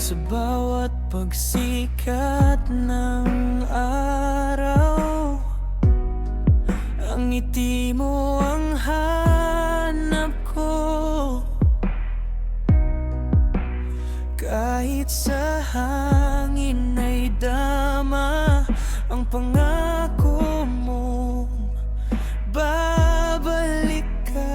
Sa bawat pagsikat ng araw, ang ngiti mo ang hanap ko. Kahit sa hangin ay dama ang pangako mo, babalik ka.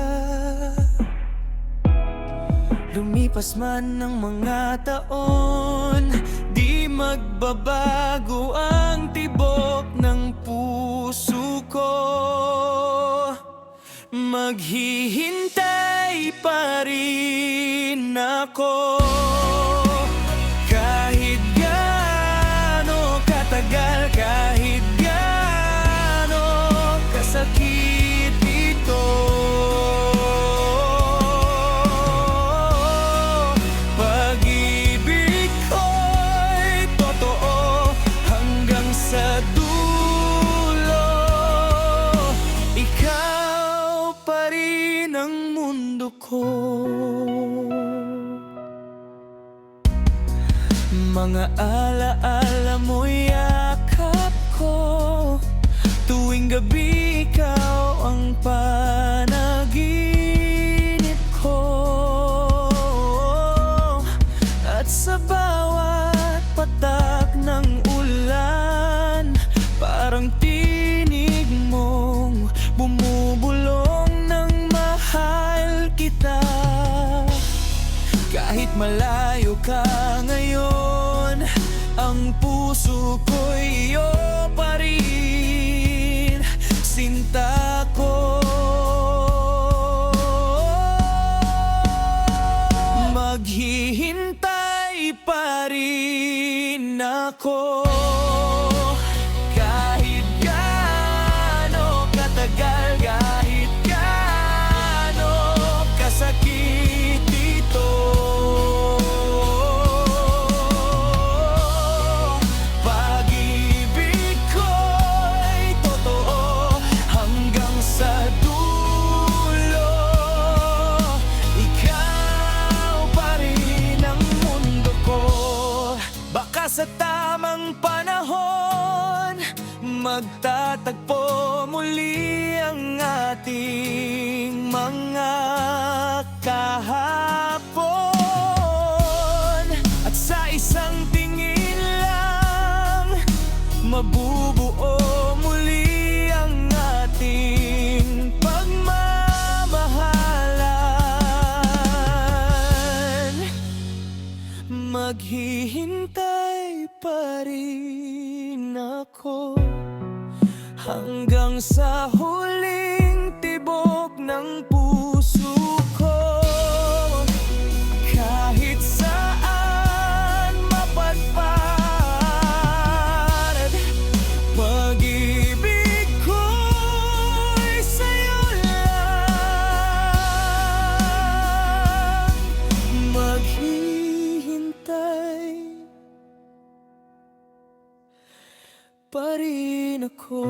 Lumipas man ng mga taon, di magbabago ang tibok ng puso ko. Maghihintay pa rin ako. Kahit gaano katagal, kahit gaano kasakit ito, pag-ibig ko'y totoo hanggang sa dulo. Ikaw pa rin ang mundo ko. Mga alaala mo yakap ko, tuwing gabi ikaw ang panaginip ko. At sa bawat patak ng ulan, parang tinig mong bumubulong ng mahal kita. Kahit malayo ka ngayon, ang puso ko'y iyo pa rin, sinta ko. Maghihintay pa rin ako. Kahit gaano katagal, kahit gaano kasakit ito, pag-ibig ko'y totoo hanggang sa dulo. Ikaw pa rin ang mundo ko. Baka sa tamang panahon, magtatagpo muli ang ating mga kahapon. At sa isang tingin lang, mabubuo muli ang ating pagmamahalan. Maghihintay pa rin ako hanggang sa huling tibok ng puso ko. Kahit saan mapadpad, pag-ibig ko'y sa'yo lang. Maghihintay pa rin ako.